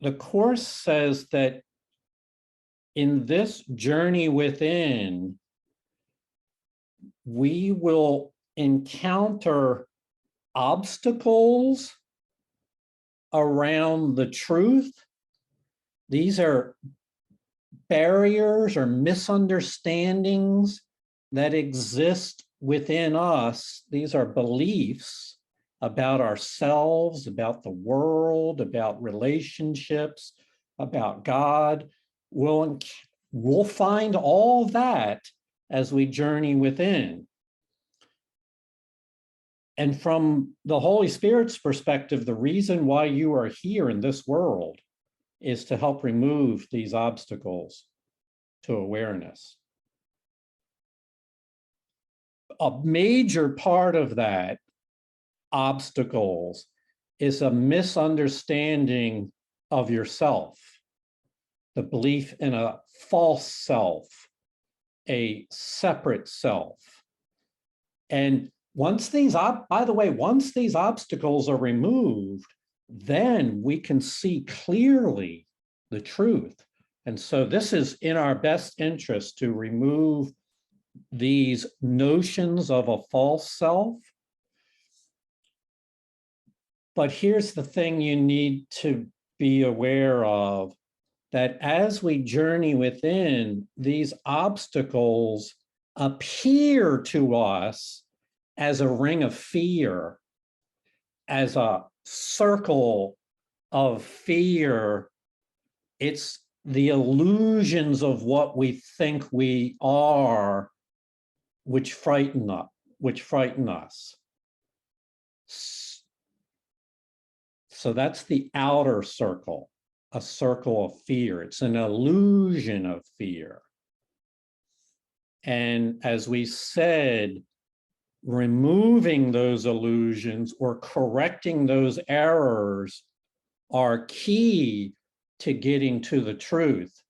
the Course says that in this journey within, we will encounter obstacles around the truth. These are barriers or misunderstandings that exist within us. These are beliefs about ourselves, about the world, about relationships, about God. We'll find all that as we journey within. And from the Holy Spirit's perspective, the reason why you are here in this world is to help remove these obstacles to awareness. A major part of that obstacles is a misunderstanding of yourself, the belief in a false self, a separate self. And once these, by the way, once these obstacles are removed, then we can see clearly the truth. And so this is in our best interest to remove these notions of a false self. But here's the thing you need to be aware of, that as we journey within, these obstacles appear to us as a ring of fear, as a circle of fear. It's the illusions of what we think we are, which frighten us. So that's the outer circle, a circle of fear. It's an illusion of fear. And as we said, removing those illusions or correcting those errors are key to getting to the truth.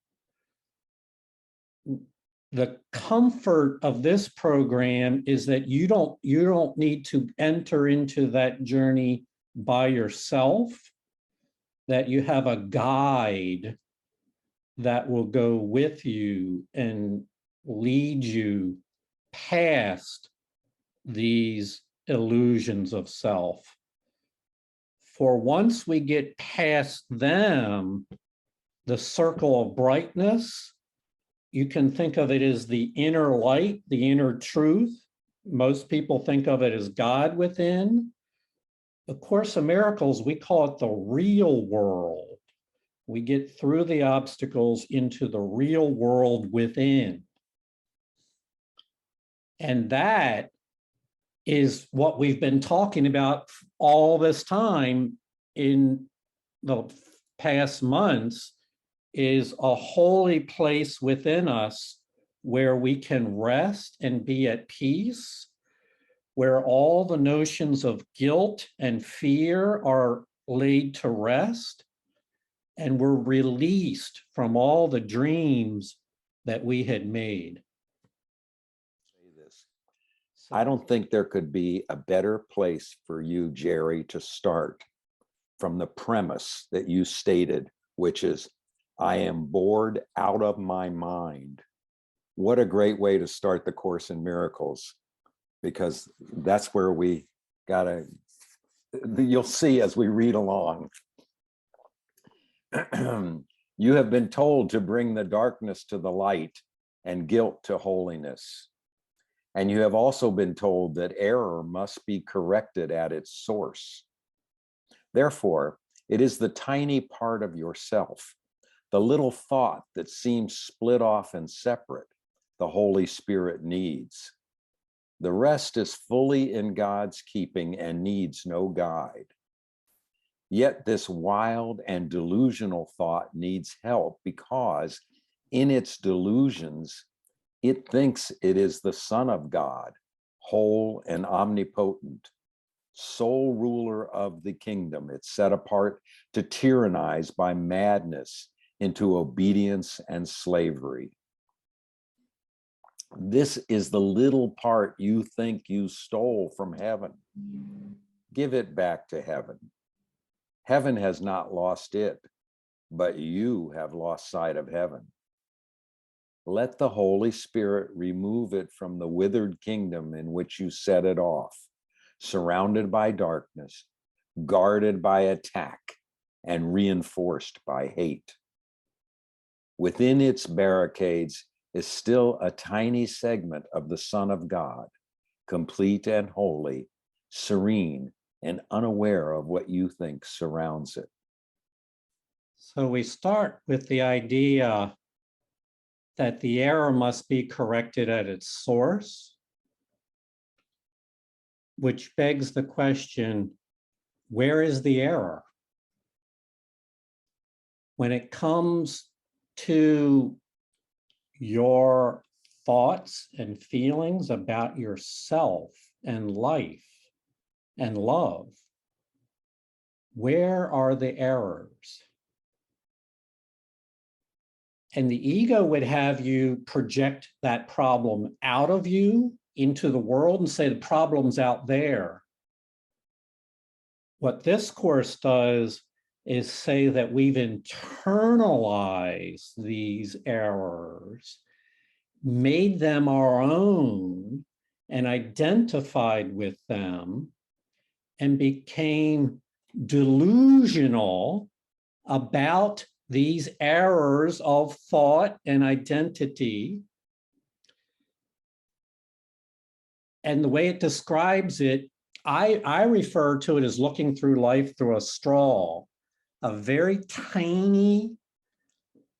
The comfort of this program is that you don't need to enter into that journey by yourself, that you have a guide that will go with you and lead you past these illusions of self. For once we get past them, the circle of brightness, you can think of it as the inner light, the inner truth. Most people think of it as God within. A Course in Miracles, we call it the real world. We get through the obstacles into the real world within. And that is what we've been talking about all this time in the past months, is a holy place within us where we can rest and be at peace, where all the notions of guilt and fear are laid to rest, and we're released from all the dreams that we had made. I don't think there could be a better place for you, Jerry, to start from the premise that you stated, which is, I am bored out of my mind. What a great way to start the Course in Miracles, because that's where we gotta, you'll see as we read along. You have been told to bring the darkness to the light and guilt to holiness. And you have also been told that error must be corrected at its source. Therefore, it is the tiny part of yourself, the little thought that seems split off and separate, the Holy Spirit needs. The rest is fully in God's keeping and needs no guide. Yet this wild and delusional thought needs help because in its delusions, it thinks it is the Son of God, whole and omnipotent, sole ruler of the kingdom. It's set apart to tyrannize by madness into obedience and slavery. This is the little part you think you stole from heaven. Give it back to heaven. Heaven has not lost it. but you have lost sight of heaven. Let the Holy Spirit remove it from the withered kingdom in which you set it off, surrounded by darkness, guarded by attack, and reinforced by hate. Within its barricades is still a tiny segment of the Son of God, complete and holy, serene and unaware of what you think surrounds it. So we start with the idea that the error must be corrected at its source, which begs the question, where is the error? When it comes to your thoughts and feelings about yourself and life and love, where are the errors? And the ego would have you project that problem out of you into the world and say the problem's out there. What this course does is say that we've internalized these errors, made them our own, and identified with them, and became delusional about these errors of thought and identity. And the way it describes it, I refer to it as looking through life through a straw, a very tiny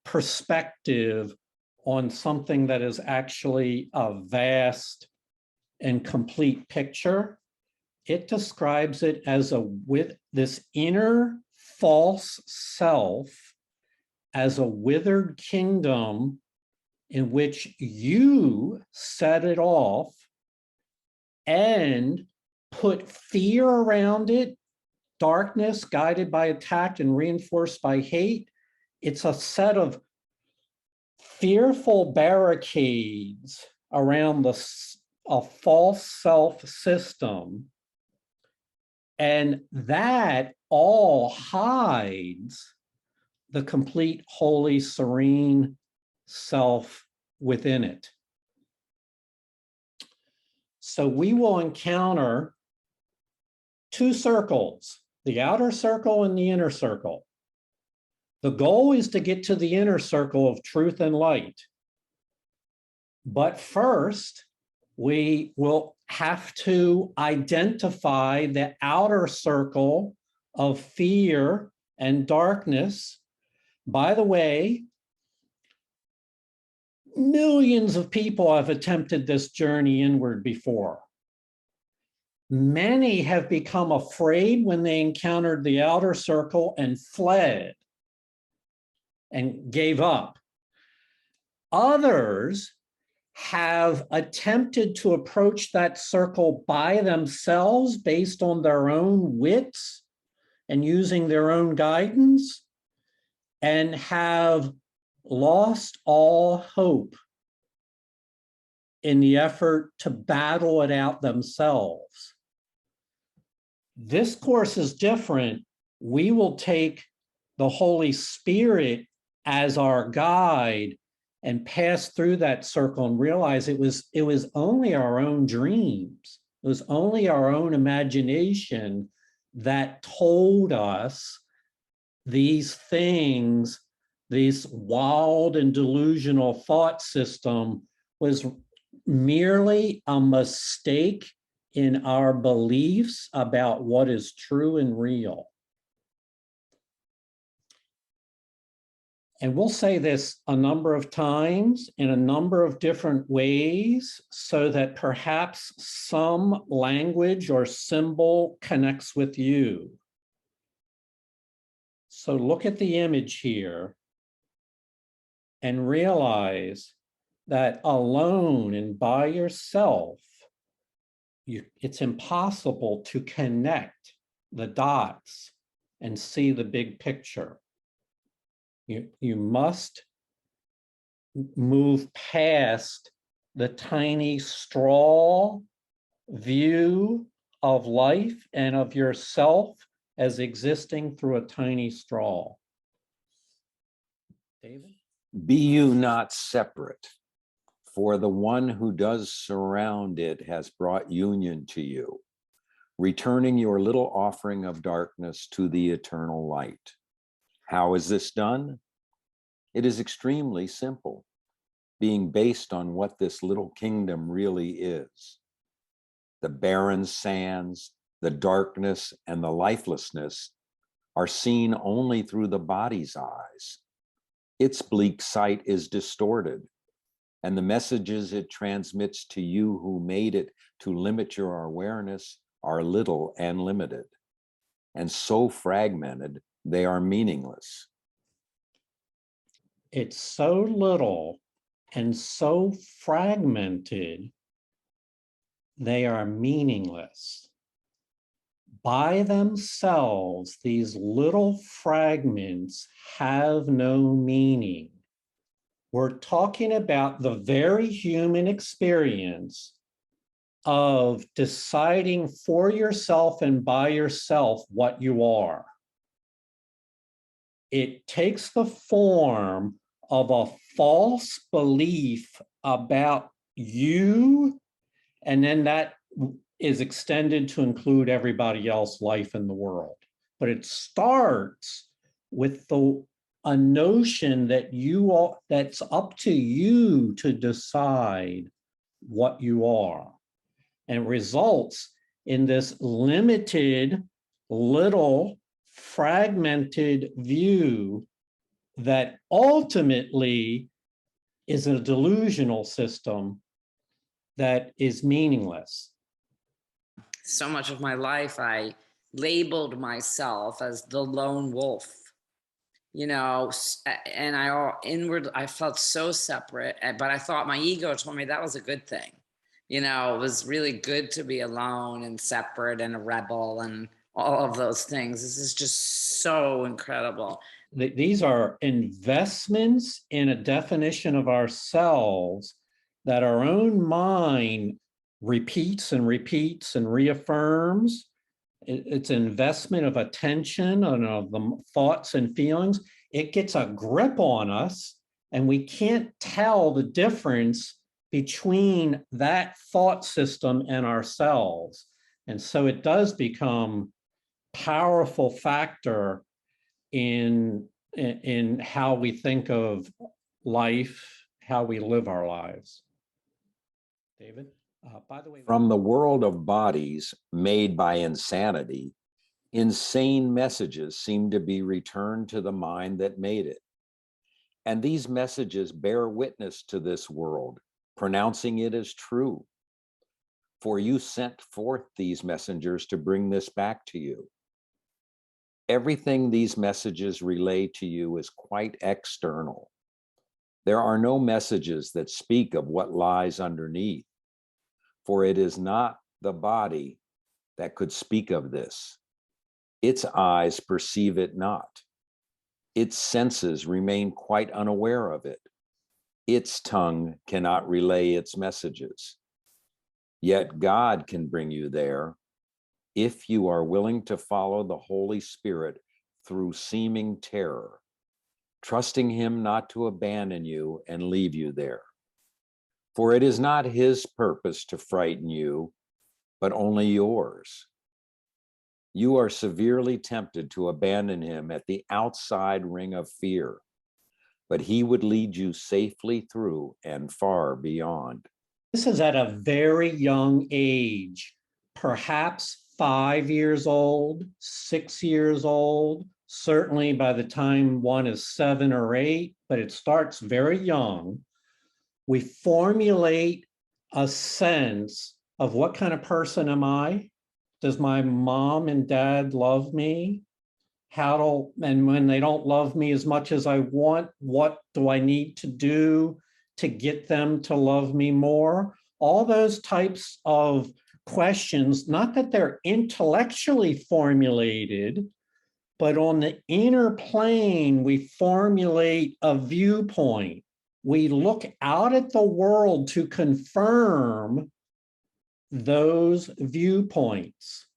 perspective on something that is actually a vast and complete picture. It describes it as with this inner false self as a withered kingdom in which you set it off and put fear around it, darkness guided by attack and reinforced by hate. It's a set of fearful barricades around a false self system. And that all hides the complete, holy, serene self within it. So we will encounter two circles, the outer circle and the inner circle. The goal is to get to the inner circle of truth and light. But first, we will have to identify the outer circle of fear and darkness. By the way, millions of people have attempted this journey inward before. Many have become afraid when they encountered the outer circle and fled and gave up. Others have attempted to approach that circle by themselves based on their own wits and using their own guidance, and have lost all hope in the effort to battle it out themselves. This course is different. We will take the Holy Spirit as our guide and pass through that circle and realize it was only our own dreams. It was only our own imagination that told us these things. This wild and delusional thought system was merely a mistake in our beliefs about what is true and real. And we'll say this a number of times in a number of different ways so that perhaps some language or symbol connects with you. So look at the image here and realize that alone and by yourself, it's impossible to connect the dots and see the big picture. You must move past the tiny straw view of life and of yourself as existing through a tiny straw. David? Be you not separate, for the one who does surround it has brought union to you, returning your little offering of darkness to the eternal light. How is this done? It is extremely simple, being based on what this little kingdom really is. The barren sands, the darkness, and the lifelessness are seen only through the body's eyes. Its bleak sight is distorted, and the messages it transmits to you who made it to limit your awareness are little and limited, and so fragmented they are meaningless. It's so little and so fragmented, they are meaningless. By themselves, these little fragments have no meaning. We're talking about the very human experience of deciding for yourself and by yourself what you are. It takes the form of a false belief about you, and then that is extended to include everybody else's life in the world. But it starts with a notion that that's up to you to decide what you are, and results in this limited, little, fragmented view that ultimately is a delusional system that is meaningless. So much of my life, I labeled myself as the lone wolf, you know, and I felt so separate, but I thought my ego told me that was a good thing. You know, it was really good to be alone and separate and a rebel and all of those things. This is just so incredible. These are investments in a definition of ourselves that our own mind repeats and repeats and reaffirms. It's an investment of attention and of the thoughts and feelings. It gets a grip on us, and we can't tell the difference between that thought system and ourselves. And so it does become a powerful factor in how we think of life, how we live our lives. David? By the way, from the world of bodies made by insanity, insane messages seem to be returned to the mind that made it. And these messages bear witness to this world, pronouncing it as true. For you sent forth these messengers to bring this back to you. Everything these messages relay to you is quite external. There are no messages that speak of what lies underneath, for it is not the body that could speak of this. Its eyes perceive it not. Its senses remain quite unaware of it. Its tongue cannot relay its messages. Yet God can bring you there if you are willing to follow the Holy Spirit through seeming terror, trusting him not to abandon you and leave you there. For it is not his purpose to frighten you, but only yours. You are severely tempted to abandon him at the outside ring of fear, but he would lead you safely through and far beyond. This is at a very young age, perhaps 5 years old, 6 years old, certainly by the time one is 7 or 8, but it starts very young. We formulate a sense of what kind of person am I? Does my mom and dad love me? And when they don't love me as much as I want, what do I need to do to get them to love me more? All those types of questions, not that they're intellectually formulated, but on the inner plane, we formulate a viewpoint. We look out at the world to confirm those viewpoints.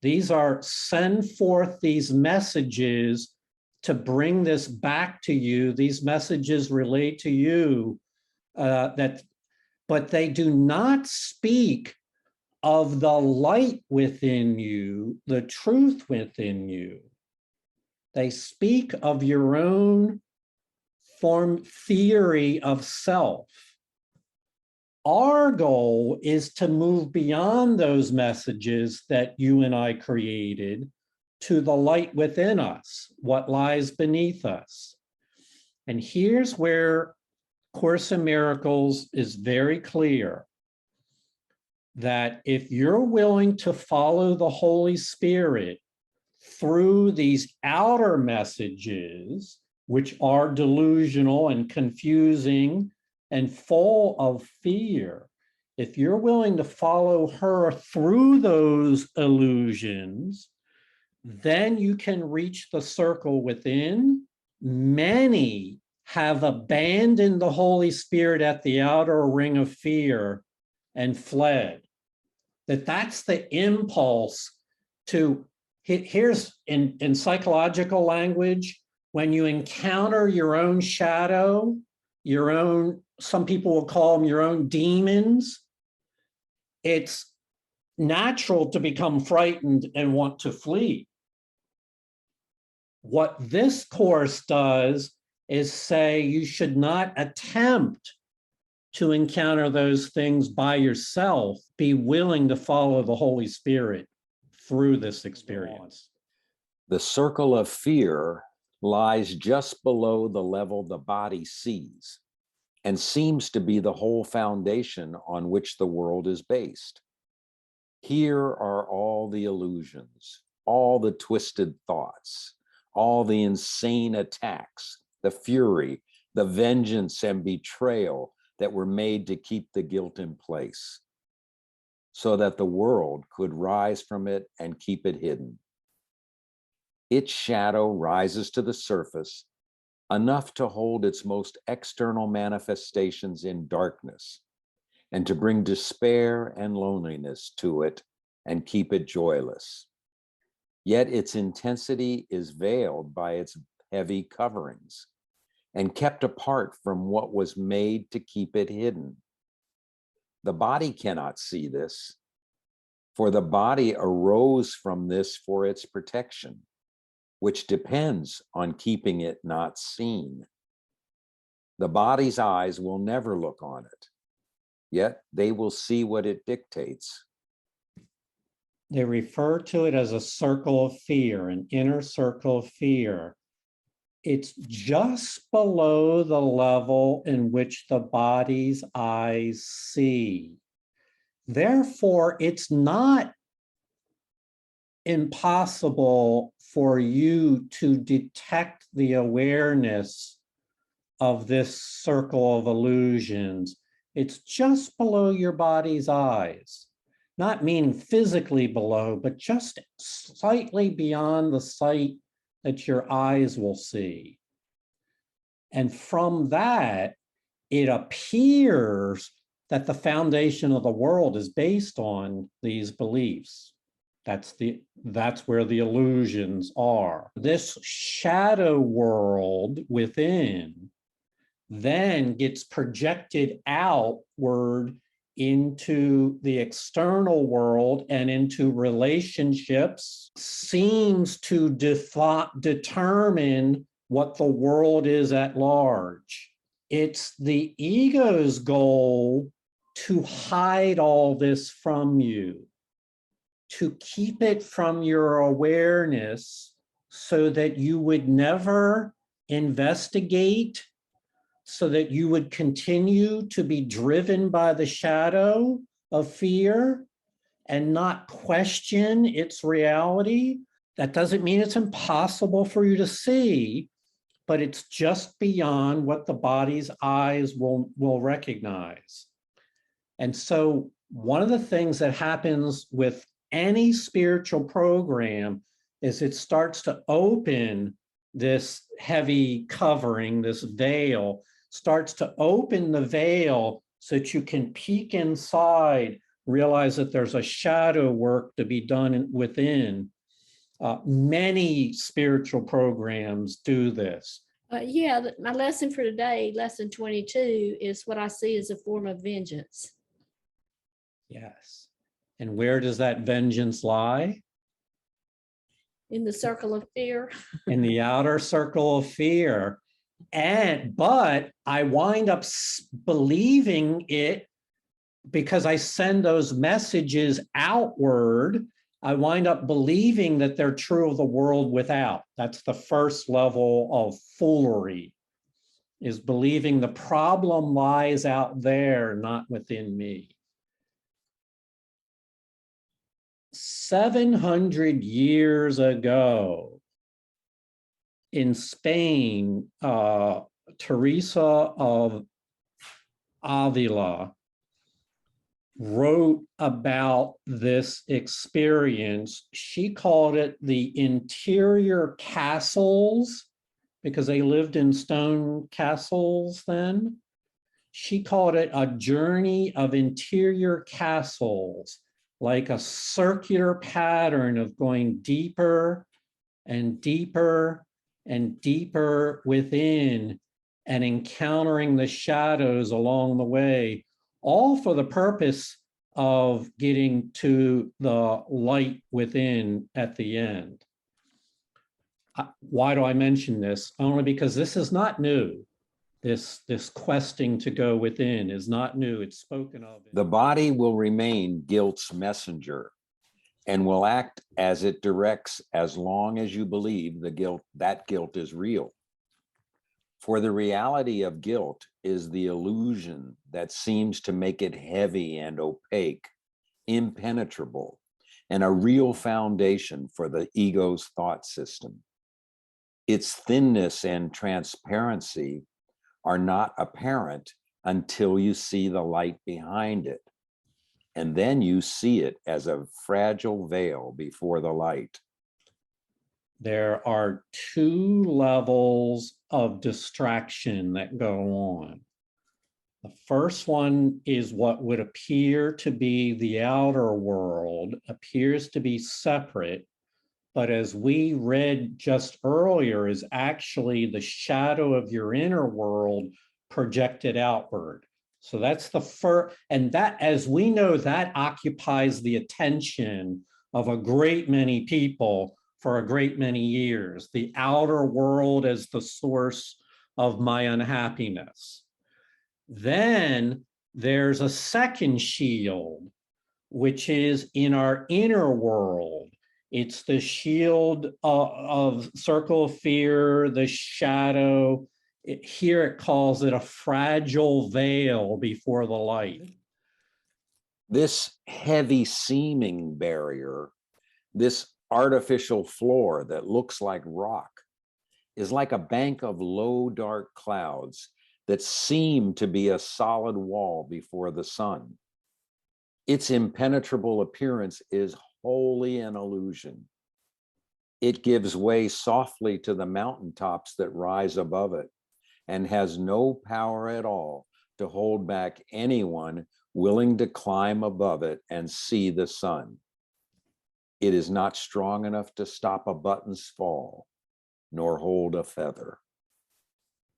These are send forth these messages to bring this back to you. These messages relate to you, but they do not speak of the light within you, the truth within you. They speak of your own theory of self. Our goal is to move beyond those messages that you and I created to the light within us, what lies beneath us. And here's where Course in Miracles is very clear, that if you're willing to follow the Holy Spirit through these outer messages, which are delusional and confusing and full of fear, if you're willing to follow her through those illusions, then you can reach the circle within. Many have abandoned the Holy Spirit at the outer ring of fear and fled. That's the impulse to, here's in psychological language, when you encounter your own shadow, your own, some people will call them your own demons, it's natural to become frightened and want to flee. What this course does is say you should not attempt to encounter those things by yourself. Be willing to follow the Holy Spirit through this experience. The circle of fear lies just below the level the body sees and seems to be the whole foundation on which the world is based. Here are all the illusions, all the twisted thoughts, all the insane attacks, the fury, the vengeance and betrayal that were made to keep the guilt in place, so that the world could rise from it and keep it hidden. Its shadow rises to the surface, enough to hold its most external manifestations in darkness, and to bring despair and loneliness to it and keep it joyless. Yet its intensity is veiled by its heavy coverings and kept apart from what was made to keep it hidden. The body cannot see this, for the body arose from this for its protection, which depends on keeping it not seen. The body's eyes will never look on it, yet they will see what it dictates. They refer to it as a circle of fear, an inner circle of fear. It's just below the level in which the body's eyes see. Therefore, it's not impossible for you to detect the awareness of this circle of illusions. It's just below your body's eyes, not meaning physically below, but just slightly beyond the sight that your eyes will see. And from that, it appears that the foundation of the world is based on these beliefs. That's where the illusions are. This shadow world within then gets projected outward into the external world and into relationships, seems to determine what the world is at large. It's the ego's goal to hide all this from you, to keep it from your awareness so that you would never investigate, so that you would continue to be driven by the shadow of fear and not question its reality. That doesn't mean it's impossible for you to see, but it's just beyond what the body's eyes will recognize. And so one of the things that happens with any spiritual program is it starts to open this heavy covering, this veil, starts to open the veil so that you can peek inside, realize that there's a shadow work to be done within. Many spiritual programs do this. Yeah, my lesson for today, lesson 22, is what I see as a form of vengeance. Yes. And where does that vengeance lie? In the circle of fear. In the outer circle of fear. But I wind up believing it because I send those messages outward. I wind up believing that they're true of the world without. That's the first level of foolery, is believing the problem lies out there, not within me. 700 years ago in Spain, Teresa of Avila wrote about this experience. She called it the interior castles, because they lived in stone castles then. She called it a journey of interior castles, like a circular pattern of going deeper and deeper and deeper within and encountering the shadows along the way, all for the purpose of getting to the light within at the end. Why do I mention this? Only because this is not new. This questing to go within is not new. It's spoken of. The body will remain guilt's messenger and will act as it directs as long as you believe that guilt is real. For the reality of guilt is the illusion that seems to make it heavy and opaque, impenetrable, and a real foundation for the ego's thought system. Its thinness and transparency are not apparent until you see the light behind it. And then you see it as a fragile veil before the light. There are two levels of distraction that go on. The first one is what would appear to be the outer world, appears to be separate, but as we read just earlier, is actually the shadow of your inner world projected outward. So that's the first, and that, as we know, that occupies the attention of a great many people for a great many years. The outer world as the source of my unhappiness. Then there's a second shield, which is in our inner world. It's the shield of circle of fear, the shadow. Here it calls it a fragile veil before the light. This heavy seeming barrier, this artificial floor that looks like rock, is like a bank of low, dark clouds that seem to be a solid wall before the sun. Its impenetrable appearance is wholly an illusion. It gives way softly to the mountaintops that rise above it and has no power at all to hold back anyone willing to climb above it and see the sun. It is not strong enough to stop a button's fall, nor hold a feather.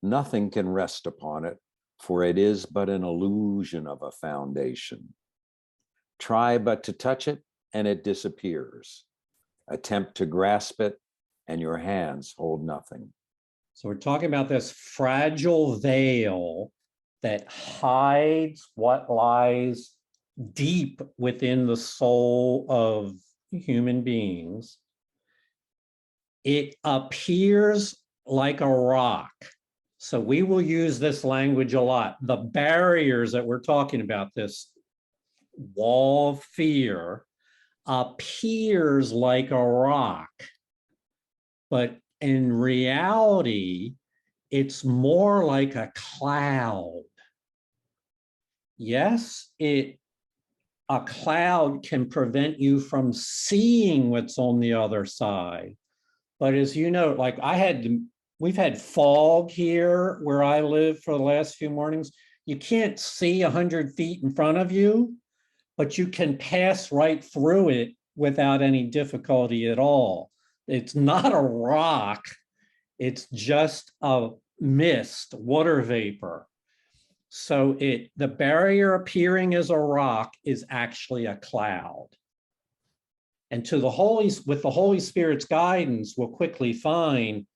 Nothing can rest upon it, for it is but an illusion of a foundation. Try but to touch it, and it disappears. Attempt to grasp it, and your hands hold nothing. So we're talking about this fragile veil that hides what lies deep within the soul of human beings. It appears like a rock. So we will use this language a lot. The barriers that we're talking about, this wall of fear, appears like a rock, but in reality, it's more like a cloud. Yes, a cloud can prevent you from seeing what's on the other side. But as you know, like we've had fog here where I live for the last few mornings. You can't see 100 feet in front of you, but you can pass right through it without any difficulty at all. It's not a rock. It's just a mist, water vapor. So the barrier appearing as a rock is actually a cloud. And with the Holy Spirit's guidance, we'll quickly find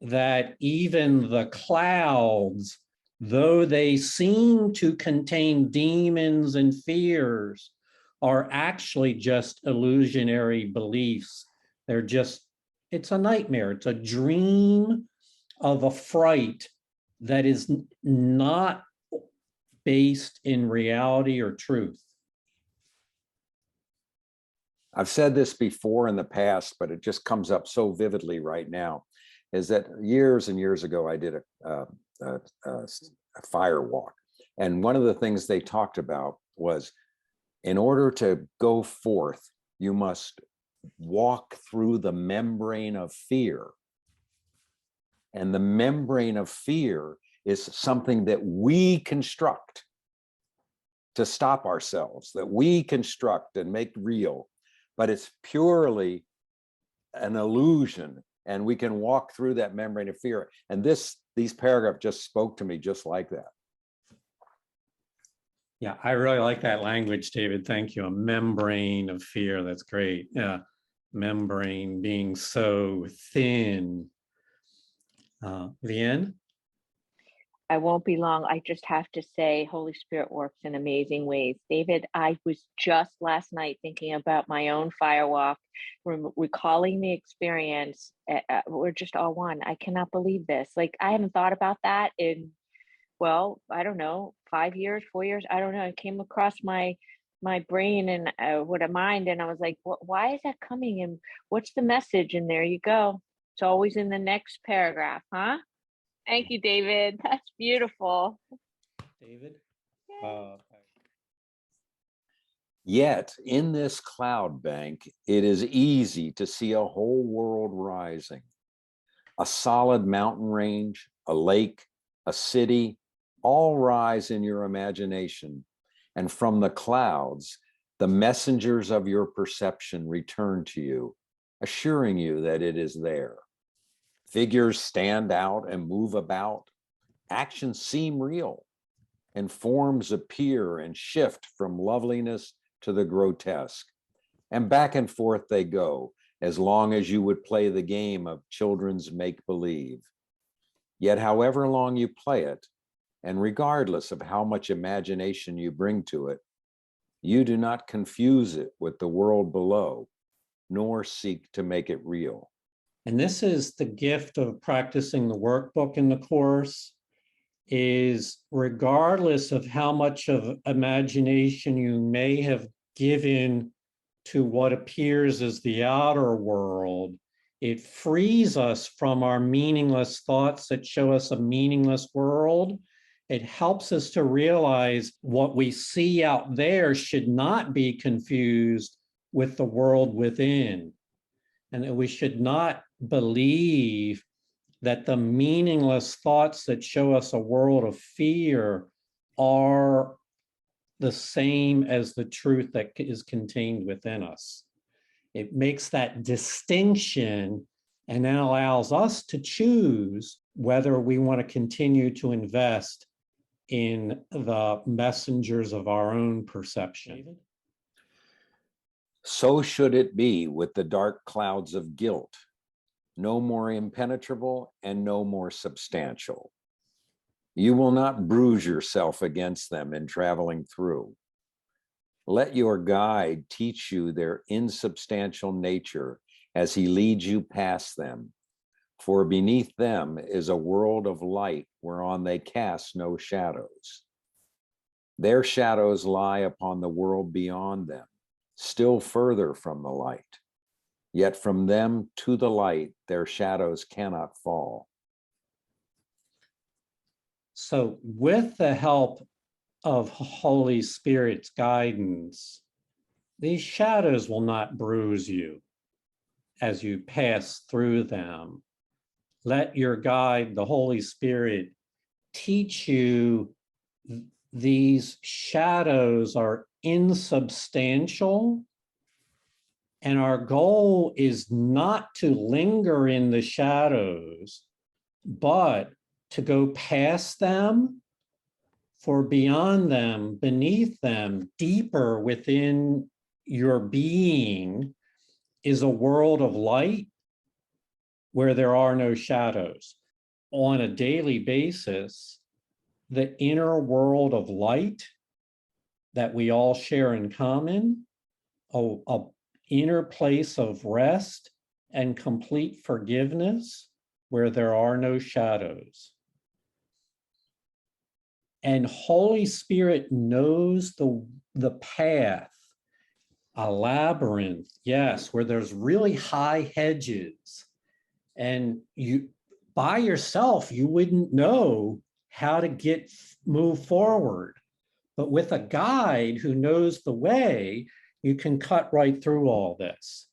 that even the clouds, though they seem to contain demons and fears, are actually just illusionary beliefs. It's a nightmare. It's a dream of a fright that is not based in reality or truth. I've said this before in the past, but it just comes up so vividly right now, is that years and years ago, I did a fire walk. And one of the things they talked about was, in order to go forth, you must walk through the membrane of fear. And the membrane of fear is something that we construct to stop ourselves, that we construct and make real, but it's purely an illusion. And we can walk through that membrane of fear. And these paragraphs just spoke to me just like that. Yeah, I really like that language, David. Thank you. A membrane of fear. That's great. Yeah, membrane being so thin. Leanne? I won't be long. I just have to say, Holy Spirit works in amazing ways. David, I was just last night thinking about my own firewalk, recalling the experience. We're just all one. I cannot believe this. Like, I haven't thought about that in, well, I don't know, 5 years, 4 years. I don't know. It came across my brain and with a mind, and I was like, why is that coming? And what's the message? And there you go. It's always in the next paragraph, huh? Thank you, David. That's beautiful. David? Yet in this cloud bank, it is easy to see a whole world rising. A solid mountain range, a lake, a city, all rise in your imagination. And from the clouds, the messengers of your perception return to you, assuring you that it is there. Figures stand out and move about. Actions seem real, and forms appear and shift from loveliness to the grotesque. And back and forth they go, as long as you would play the game of children's make-believe. Yet however long you play it, and regardless of how much imagination you bring to it, you do not confuse it with the world below, nor seek to make it real. And this is the gift of practicing the workbook in the course, is regardless of how much of imagination you may have given to what appears as the outer world, it frees us from our meaningless thoughts that show us a meaningless world. It helps us to realize what we see out there should not be confused with the world within. And that we should not believe that the meaningless thoughts that show us a world of fear are the same as the truth that is contained within us. It makes that distinction and then allows us to choose whether we want to continue to invest in the messengers of our own perception. So should it be with the dark clouds of guilt, no more impenetrable and no more substantial. You will not bruise yourself against them in traveling through. Let your guide teach you their insubstantial nature as he leads you past them. For beneath them is a world of light whereon they cast no shadows. Their shadows lie upon the world beyond them, still further from the light. Yet from them to the light, their shadows cannot fall. So with the help of Holy Spirit's guidance, these shadows will not bruise you as you pass through them. Let your guide, the Holy Spirit, teach you these shadows are insubstantial And our goal is not to linger in the shadows, but to go past them, for beyond them, beneath them, deeper within your being is a world of light where there are no shadows. On a daily basis, the inner world of light that we all share in common, a inner place of rest and complete forgiveness where there are no shadows. And Holy Spirit knows the path, a labyrinth, yes, where there's really high hedges. And you, by yourself, you wouldn't know how to move forward. But with a guide who knows the way, you can cut right through all this.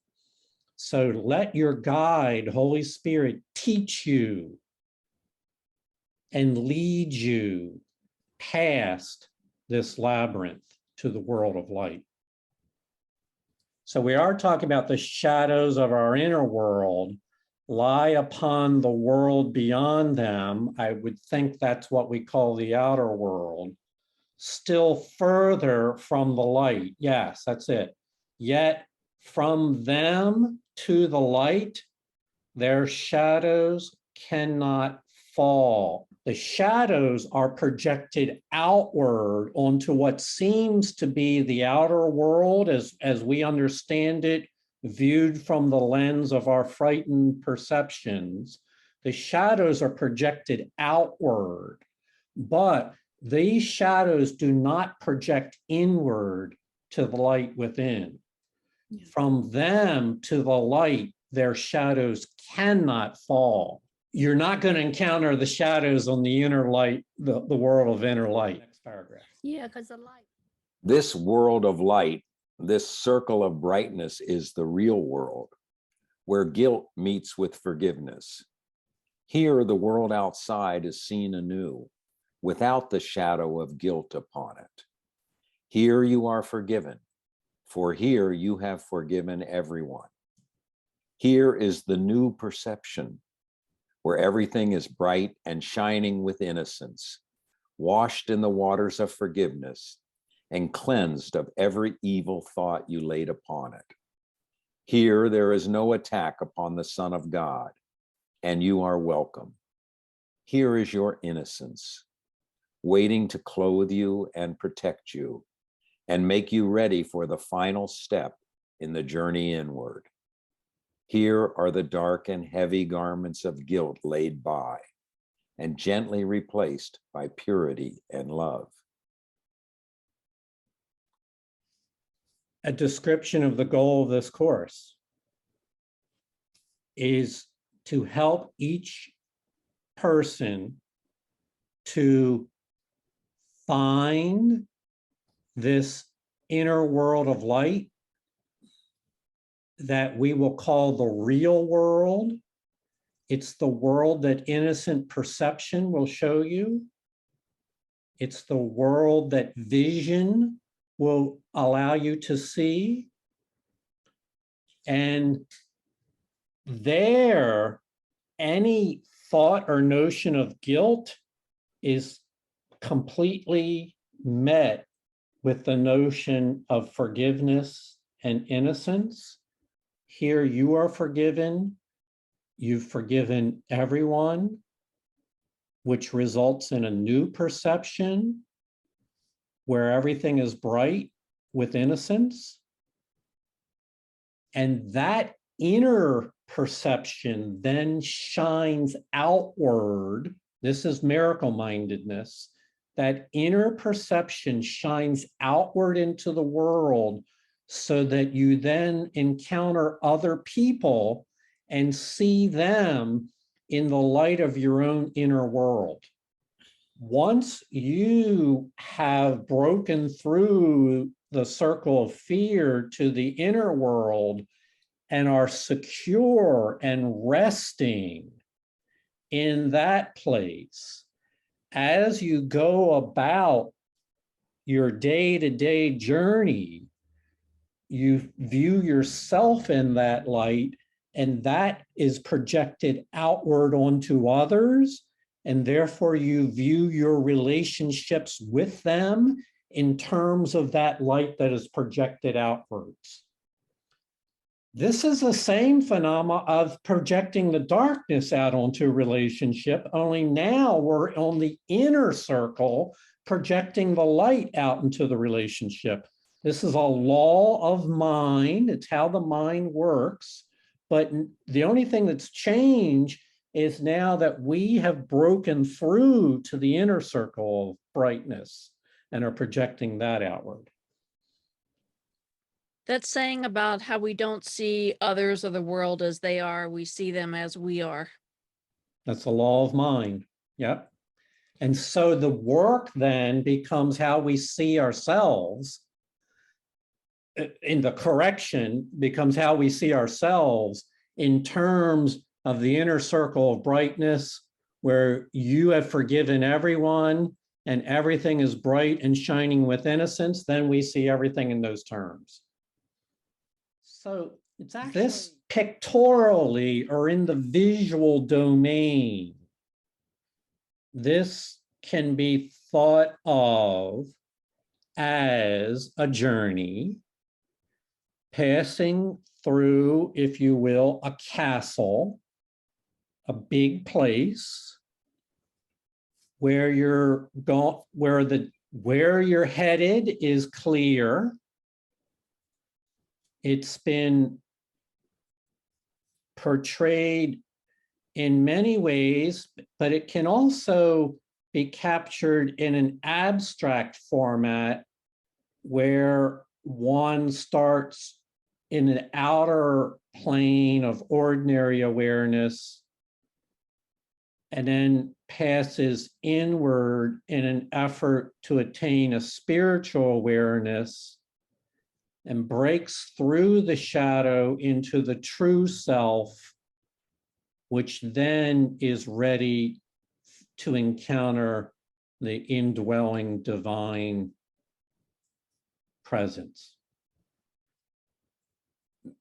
So let your guide, Holy Spirit, teach you and lead you past this labyrinth to the world of light. So we are talking about the shadows of our inner world lie upon the world beyond them. I would think that's what we call the outer world. Still further from the light. Yes, that's it. Yet from them to the light, their shadows cannot fall. The shadows are projected outward onto what seems to be the outer world as we understand it, viewed from the lens of our frightened perceptions. The shadows are projected outward, but these shadows do not project inward to the light within. From them to the light, their shadows cannot fall. You're not going to encounter the shadows on the inner light, the world of inner light. Next paragraph. Yeah, because the light. This world of light, this circle of brightness is the real world, where guilt meets with forgiveness. Here, the world outside is seen anew, without the shadow of guilt upon it. Here you are forgiven, for here you have forgiven everyone. Here is the new perception, where everything is bright and shining with innocence, washed in the waters of forgiveness, and cleansed of every evil thought you laid upon it. Here there is no attack upon the Son of God, and you are welcome. Here is your innocence, waiting to clothe you and protect you, and make you ready for the final step in the journey inward. Here are the dark and heavy garments of guilt laid by, and gently replaced by purity and love. A description of the goal of this course is to help each person to find this inner world of light that we will call the real world. It's the world that innocent perception will show you. It's the world that vision will allow you to see. And there, any thought or notion of guilt is completely met with the notion of forgiveness and innocence. Here you are forgiven. You've forgiven everyone, which results in a new perception where everything is bright with innocence. And that inner perception then shines outward. This is miracle mindedness. That inner perception shines outward into the world so that you then encounter other people and see them in the light of your own inner world. Once you have broken through the circle of fear to the inner world and are secure and resting in that place, as you go about your day-to-day journey, you view yourself in that light, and that is projected outward onto others. And therefore, you view your relationships with them in terms of that light that is projected outwards. This is the same phenomena of projecting the darkness out onto a relationship, only now we're on the inner circle projecting the light out into the relationship. This is a law of mind. It's how the mind works. But the only thing that's changed is now that we have broken through to the inner circle of brightness and are projecting that outward. That's saying about how we don't see others or the world as they are. We see them as we are. That's the law of mind. Yep. And so the work then becomes how we see ourselves. In the correction becomes how we see ourselves in terms of the inner circle of brightness, where you have forgiven everyone and everything is bright and shining with innocence. Then we see everything in those terms. So it's actually this pictorially or in the visual domain, this can be thought of as a journey passing through, if you will, a castle, a big place where you're going, where you're headed is clear. It's been portrayed in many ways, but it can also be captured in an abstract format where one starts in an outer plane of ordinary awareness and then passes inward in an effort to attain a spiritual awareness and breaks through the shadow into the true self, which then is ready to encounter the indwelling divine presence.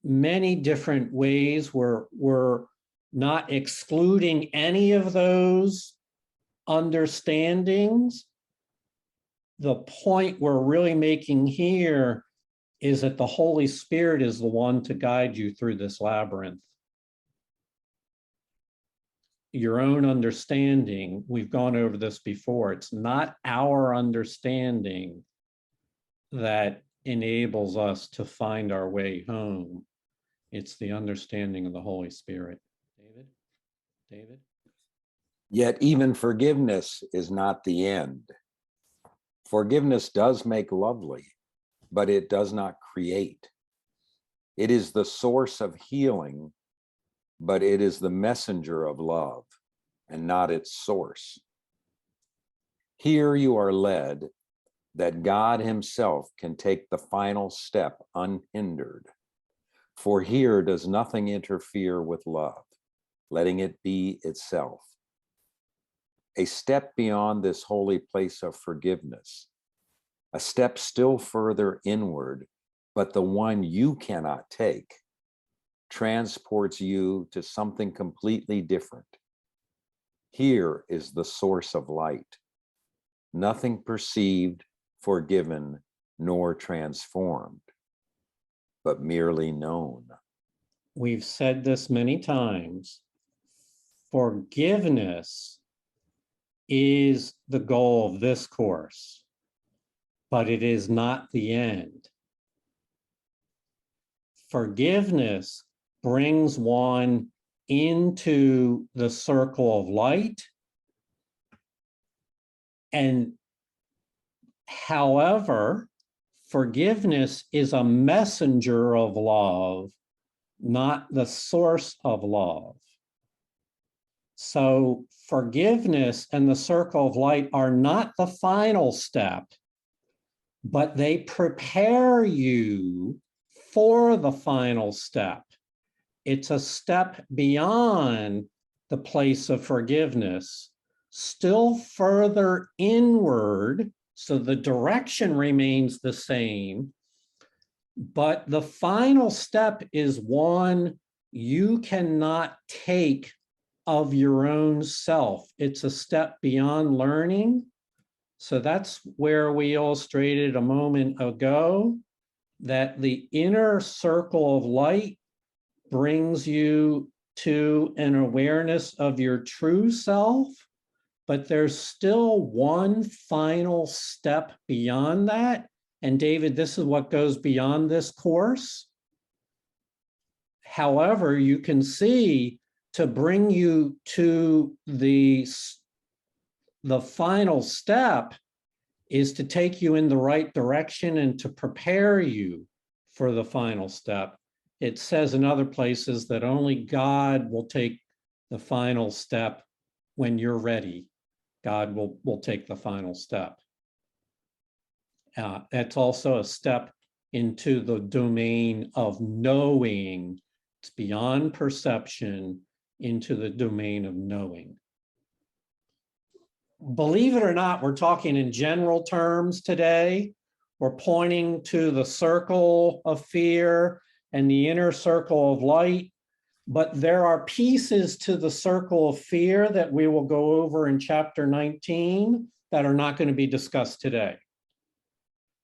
Many different ways. We're not excluding any of those understandings. The point we're really making here is that the Holy Spirit is the one to guide you through this labyrinth. Your own understanding, we've gone over this before, it's not our understanding that enables us to find our way home. It's the understanding of the Holy Spirit. David? Yet even forgiveness is not the end. Forgiveness does make lovely, but it does not create. It is the source of healing, but it is the messenger of love and not its source. Here you are led that God himself can take the final step unhindered. For here does nothing interfere with love, letting it be itself. A step beyond this holy place of forgiveness, a step still further inward, but the one you cannot take, transports you to something completely different. Here is the source of light, nothing perceived, forgiven, nor transformed, but merely known. We've said this many times. Forgiveness is the goal of this course, but it is not the end. Forgiveness brings one into the circle of light. And however, forgiveness is a messenger of love, not the source of love. So forgiveness and the circle of light are not the final step, but they prepare you for the final step. It's a step beyond the place of forgiveness, still further inward, so the direction remains the same, But the final step is one you cannot take of your own self. It's a step beyond learning. So that's where we illustrated a moment ago that the inner circle of light brings you to an awareness of your true self, but there's still one final step beyond that. And David, this is what goes beyond this course. However, you can see to bring you to the final step is to take you in the right direction and to prepare you for the final step. It says in other places that only God will take the final step when you're ready. God will take the final step. That's also a step into the domain of knowing. It's beyond perception into the domain of knowing. Believe it or not, we're talking in general terms today. We're pointing to the circle of fear and the inner circle of light, but there are pieces to the circle of fear that we will go over in chapter 19 that are not going to be discussed today.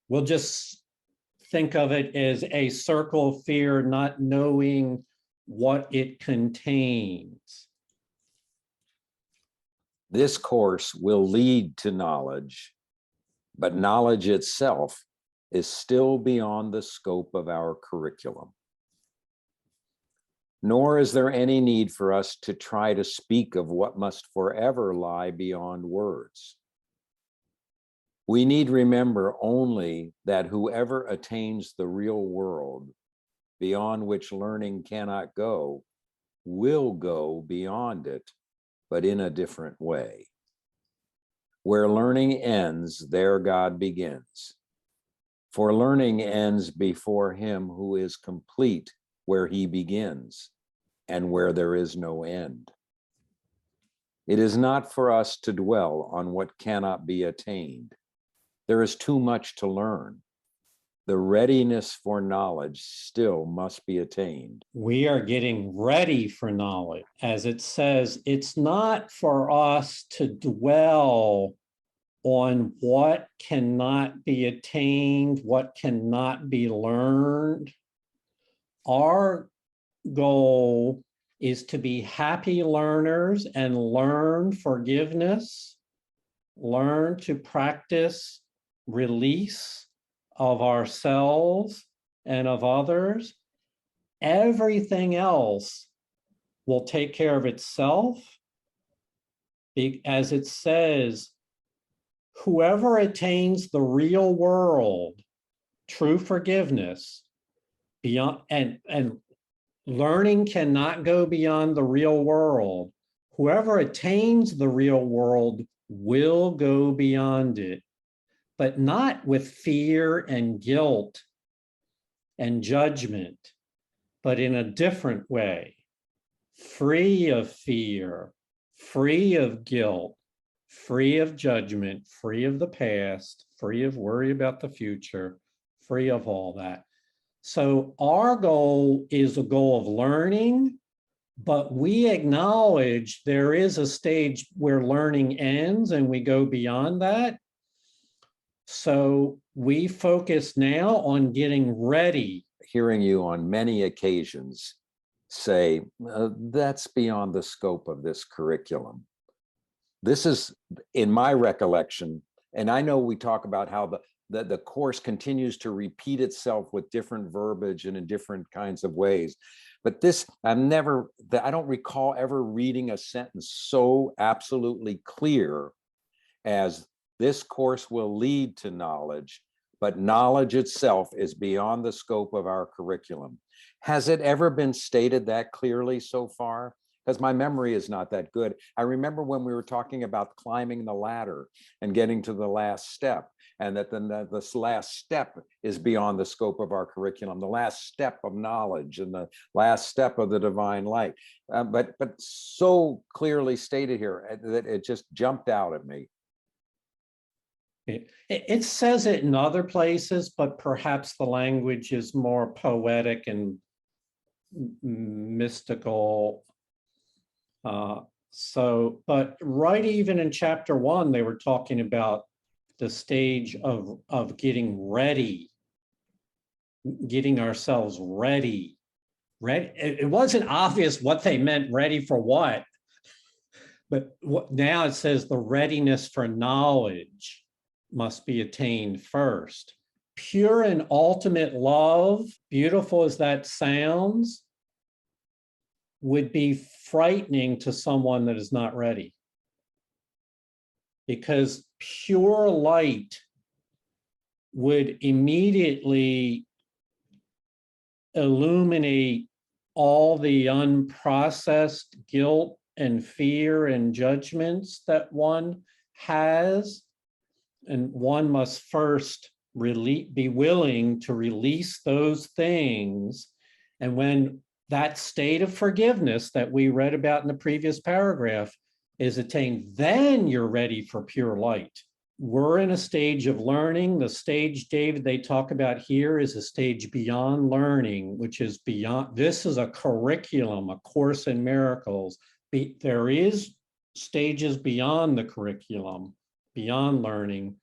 We'll just think of it as a circle of fear, not knowing what it contains. This course will lead to knowledge, but knowledge itself is still beyond the scope of our curriculum. Nor is there any need for us to try to speak of what must forever lie beyond words. We need remember only that whoever attains the real world, beyond which learning cannot go, will go beyond it, but in a different way. Where learning ends, there God begins. For learning ends before him who is complete where he begins, and where there is no end. It is not for us to dwell on what cannot be attained. There is too much to learn. The readiness for knowledge still must be attained. We are getting ready for knowledge. As it says, it's not for us to dwell on what cannot be attained, what cannot be learned. Our goal is to be happy learners and learn forgiveness, learn to practice release of ourselves and of others. Everything else will take care of itself. As it says, whoever attains the real world, true forgiveness, beyond and learning cannot go beyond the real world. Whoever attains the real world will go beyond it, but not with fear and guilt and judgment, but in a different way, free of fear, free of guilt, free of judgment, free of the past, free of worry about the future, free of all that. So our goal is a goal of learning, but we acknowledge there is a stage where learning ends and we go beyond that. So we focus now on getting ready. Hearing you on many occasions say, that's beyond the scope of this curriculum. This is, in my recollection, and I know we talk about how the course continues to repeat itself with different verbiage and in different kinds of ways. But this, I don't recall ever reading a sentence so absolutely clear as this course will lead to knowledge, but knowledge itself is beyond the scope of our curriculum. Has it ever been stated that clearly so far? Because my memory is not that good. I remember when we were talking about climbing the ladder and getting to the last step, and that then this last step is beyond the scope of our curriculum, the last step of knowledge and the last step of the divine light. But so clearly stated here that it just jumped out at me. It says it in other places, but perhaps the language is more poetic and mystical. But right even in chapter 1, they were talking about the stage of getting ready, getting ourselves ready. It wasn't obvious what they meant ready for what, but now it says the readiness for knowledge must be attained first. Pure and ultimate love, beautiful as that sounds, would be frightening to someone that is not ready. Because pure light would immediately illuminate all the unprocessed guilt and fear and judgments that one has. And one must first be willing to release those things. And when that state of forgiveness that we read about in the previous paragraph is attained, then you're ready for pure light. We're in a stage of learning. The stage, David, they talk about here is a stage beyond learning, which is beyond, this is a curriculum, a course in miracles. There is stages beyond the curriculum, beyond learning,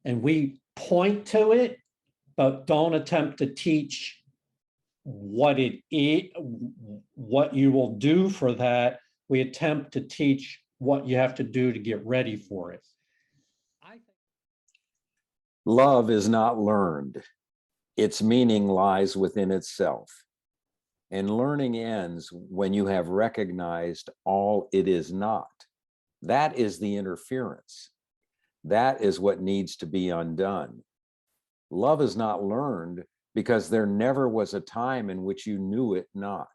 and we point to it, but don't attempt to teach what it is, what you will do for that. We attempt to teach what you have to do to get ready for it. Love is not learned. Its meaning lies within itself. And learning ends when you have recognized all it is not. That is the interference. That is what needs to be undone. Love is not learned because there never was a time in which you knew it not.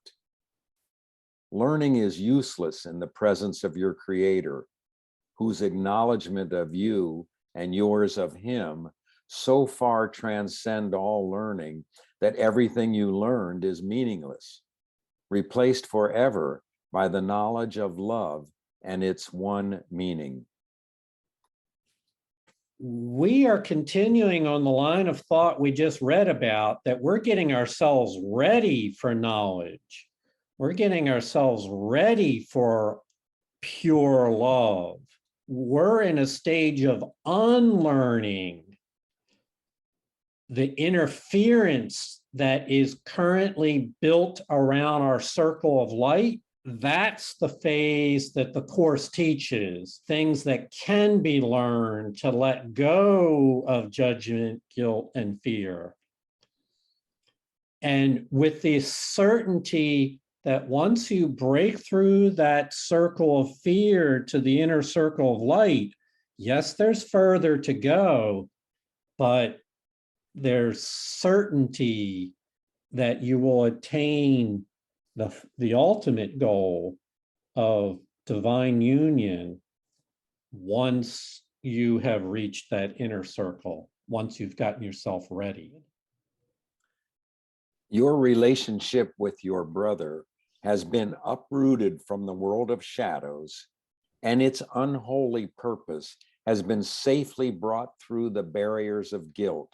Learning is useless in the presence of your Creator, whose acknowledgement of you and yours of Him so far transcend all learning that everything you learned is meaningless, replaced forever by the knowledge of love and its one meaning. We are continuing on the line of thought we just read about, that we're getting ourselves ready for knowledge. We're getting ourselves ready for pure love. We're in a stage of unlearning the interference that is currently built around our circle of light. That's the phase that the Course teaches, things that can be learned to let go of judgment, guilt, and fear. And with the certainty that once you break through that circle of fear to the inner circle of light, yes, there's further to go, but there's certainty that you will attain the ultimate goal of divine union once you have reached that inner circle, once you've gotten yourself ready. Your relationship with your brother has been uprooted from the world of shadows, and its unholy purpose has been safely brought through the barriers of guilt,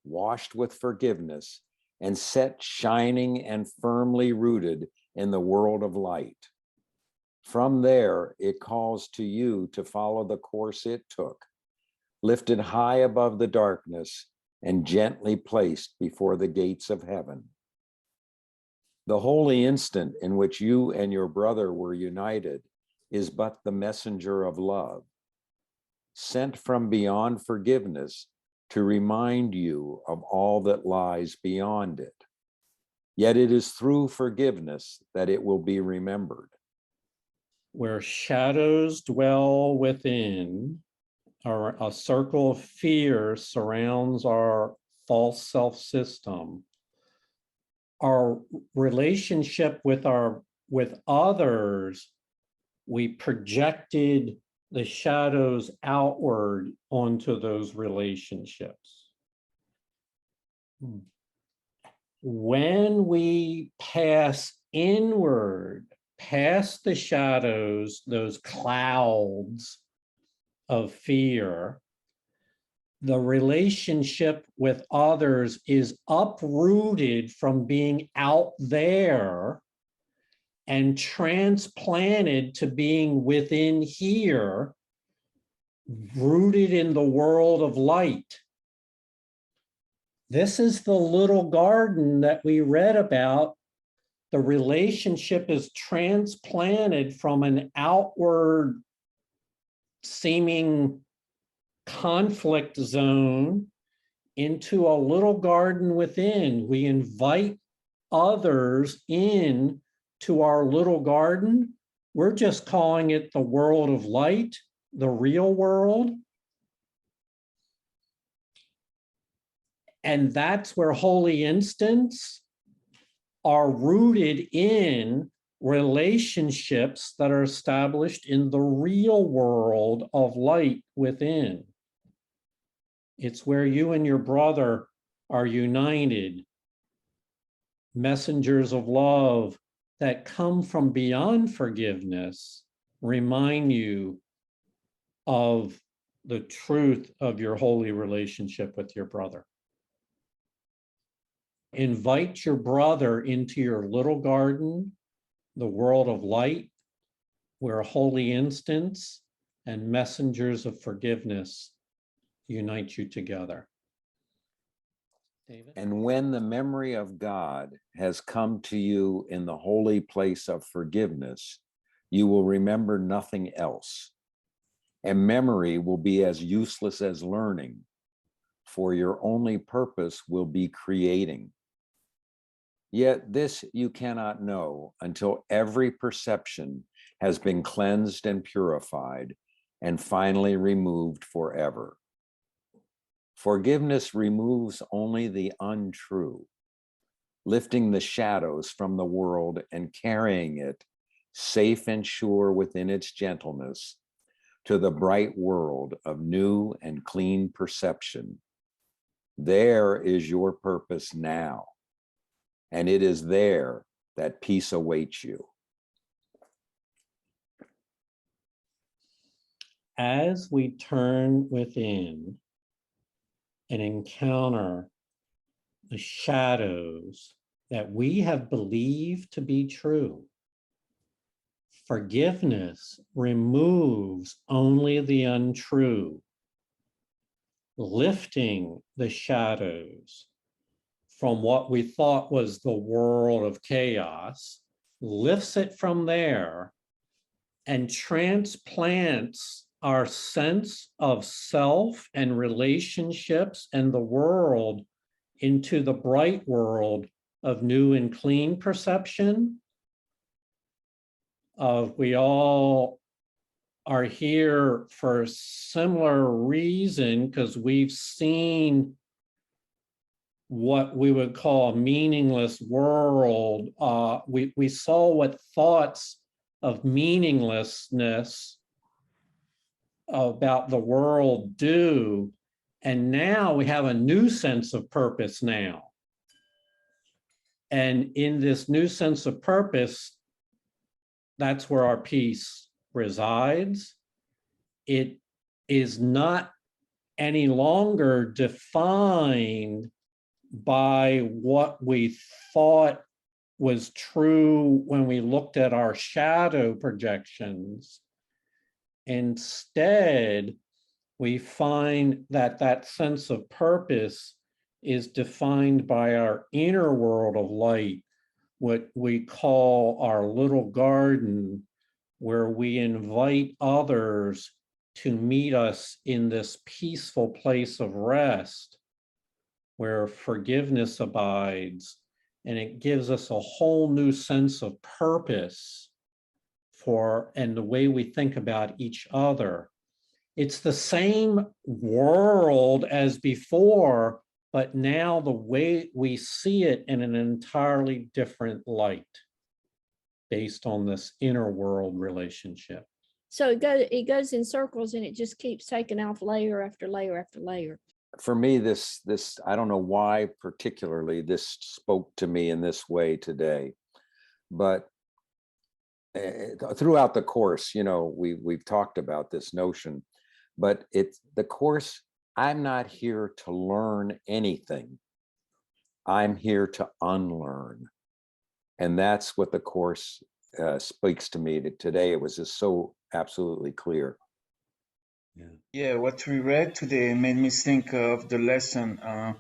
washed with forgiveness, and set shining and firmly rooted in the world of light. From there, it calls to you to follow the course it took, lifted high above the darkness and gently placed before the gates of heaven. The holy instant in which you and your brother were united is but the messenger of love, sent from beyond forgiveness to remind you of all that lies beyond it. Yet it is through forgiveness that it will be remembered. Where shadows dwell within, or a circle of fear surrounds our false self-system, our relationship with others, we projected the shadows outward onto those relationships. When we pass inward, past the shadows, those clouds of fear, the relationship with others is uprooted from being out there and transplanted to being within here, rooted in the world of light. This is the little garden that we read about. The relationship is transplanted from an outward seeming conflict zone into a little garden within. We invite others in to our little garden. We're just calling it the world of light, the real world. And that's where holy instants are rooted in relationships that are established in the real world of light within. It's where you and your brother are united, messengers of love that come from beyond forgiveness remind you of the truth of your holy relationship with your brother. Invite your brother into your little garden, the world of light, where holy instants and messengers of forgiveness unite you together. David? And when the memory of God has come to you in the holy place of forgiveness, you will remember nothing else. And memory will be as useless as learning, for your only purpose will be creating. Yet this you cannot know until every perception has been cleansed and purified and finally removed forever. Forgiveness removes only the untrue, lifting the shadows from the world and carrying it safe and sure within its gentleness to the bright world of new and clean perception. There is your purpose now, and it is there that peace awaits you. As we turn within and encounter the shadows that we have believed to be true, forgiveness removes only the untrue, lifting the shadows from what we thought was the world of chaos, lifts it from there and transplants our sense of self and relationships and the world into the bright world of new and clean perception. We all are here for a similar reason, because we've seen what we would call a meaningless world. We saw what thoughts of meaninglessness about the world do, and now we have a new sense of purpose now. And in this new sense of purpose, that's where our peace resides. It is not any longer defined by what we thought was true when we looked at our shadow projections. Instead, we find that that sense of purpose is defined by our inner world of light, what we call our little garden, where we invite others to meet us in this peaceful place of rest, where forgiveness abides, and it gives us a whole new sense of purpose and the way we think about each other. It's the same world as before, but now the way we see it in an entirely different light based on this inner world relationship. So it goes in circles and it just keeps taking off layer after layer after layer. For me, this I don't know why particularly this spoke to me in this way today, but throughout the course, we've talked about this notion, but the course I'm not here to learn anything. I'm here to unlearn. And that's what the Course speaks to me today. It was just so absolutely clear. Yeah, what we read today made me think of the lesson. I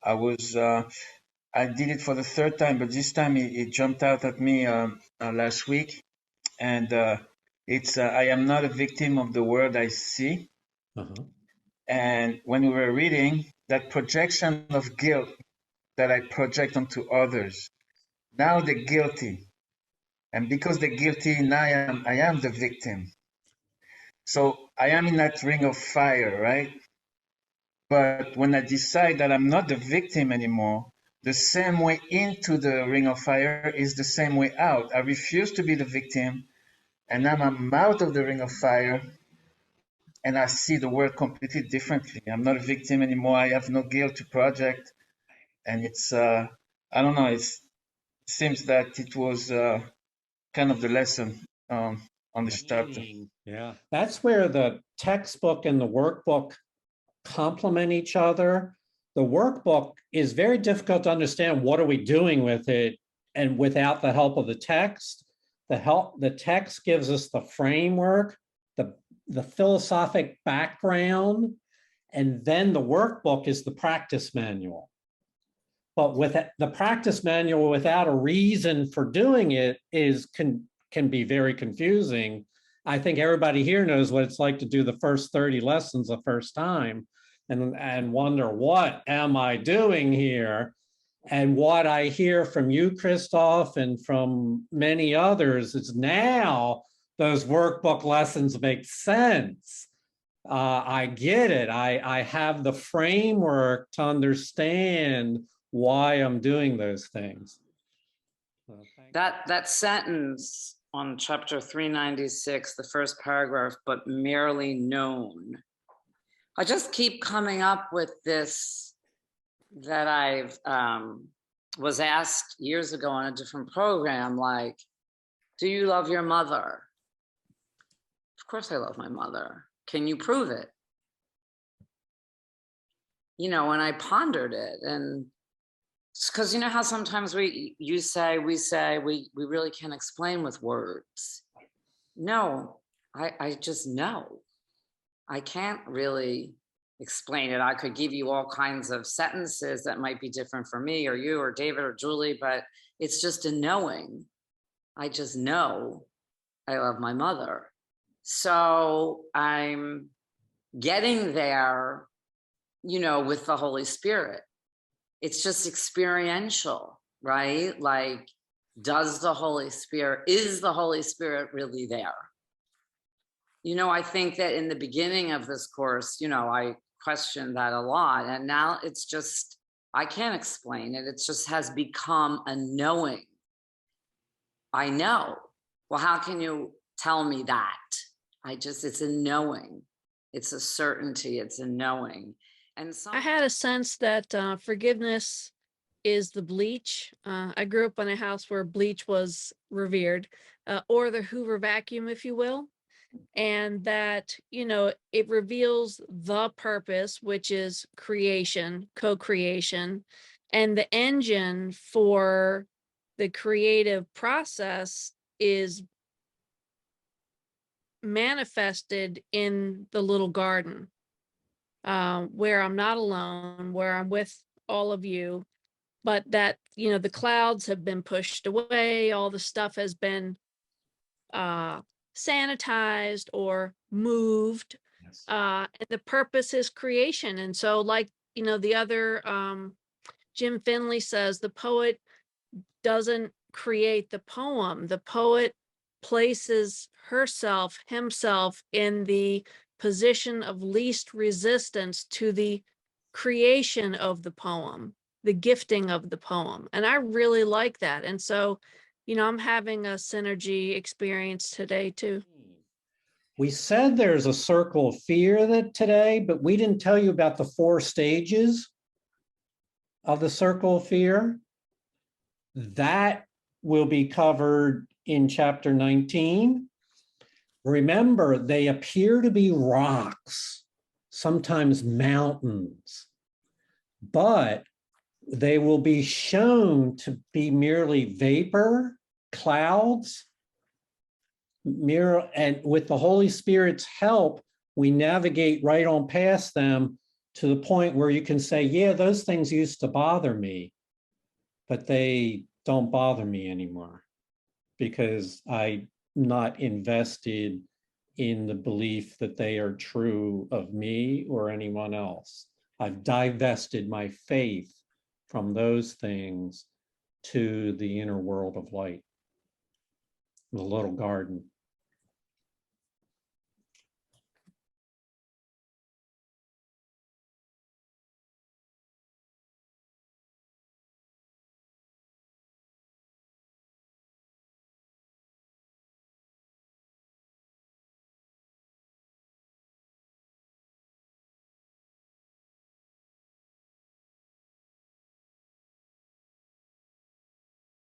did it for the third time, but this time it jumped out at me last week. And it's I am not a victim of the world I see. Uh-huh. And when we were reading, that projection of guilt that I project onto others, now they're guilty. And because they're guilty, now I am the victim. So I am in that ring of fire, right? But when I decide that I'm not the victim anymore, the same way into the ring of fire is the same way out. I refuse to be the victim, and now I'm out of the ring of fire, and I see the world completely differently. I'm not a victim anymore. I have no guilt to project, and it's I don't know. It seems that it was kind of the lesson on this chapter. Yeah, that's where the textbook and the workbook complement each other. The workbook is very difficult to understand. What are we doing with it? And without the help of the text, the text gives us the framework, the philosophic background, and then the workbook is the practice manual. But with the practice manual without a reason for doing it can be very confusing. I think everybody here knows what it's like to do the first 30 lessons the first time and wonder, what am I doing here? And what I hear from you, Christoph, and from many others is now those workbook lessons make sense. I get it. I have the framework to understand why I'm doing those things. That sentence on chapter 396, the first paragraph, but merely known. I just keep coming up with this that I've was asked years ago on a different program, like, do you love your mother? Of course I love my mother. Can you prove it? You know, and I pondered it, and because you know how sometimes we really can't explain with words. No, I just know. I can't really explain it. I could give you all kinds of sentences that might be different for me or you or David or Julie, but it's just a knowing. I just know I love my mother. So I'm getting there, you know, with the Holy Spirit. It's just experiential, right? Like, is the Holy Spirit really there? You know, I think that in the beginning of this course, you know, I questioned that a lot. And now it's just, I can't explain it. It just has become a knowing. I know. Well, how can you tell me that? It's a knowing. It's a certainty. It's a knowing. And I had a sense that forgiveness is the bleach. I grew up in a house where bleach was revered, or the Hoover vacuum, if you will. And that, you know, it reveals the purpose, which is creation, co-creation, and the engine for the creative process is manifested in the little garden, where I'm not alone, where I'm with all of you, but that, you know, the clouds have been pushed away, all the stuff has been sanitized or moved. Yes. And the purpose is creation. And so, like, you know, the other Jim Finley says, the poet doesn't create the poem. The poet places himself in the position of least resistance to the creation of the poem, the gifting of the poem. And I really like that. And so, you know, I'm having a synergy experience today too. We said there's a circle of fear today, but we didn't tell you about the 4 stages of the circle of fear. That will be covered in chapter 19. Remember, they appear to be rocks. sometimes mountains, but they will be shown to be merely vapor, clouds, and with the Holy Spirit's help, we navigate right on past them to the point where you can say, yeah, those things used to bother me, but they don't bother me anymore because I'm not invested in the belief that they are true of me or anyone else. I've divested my faith from those things to the inner world of light, the little garden.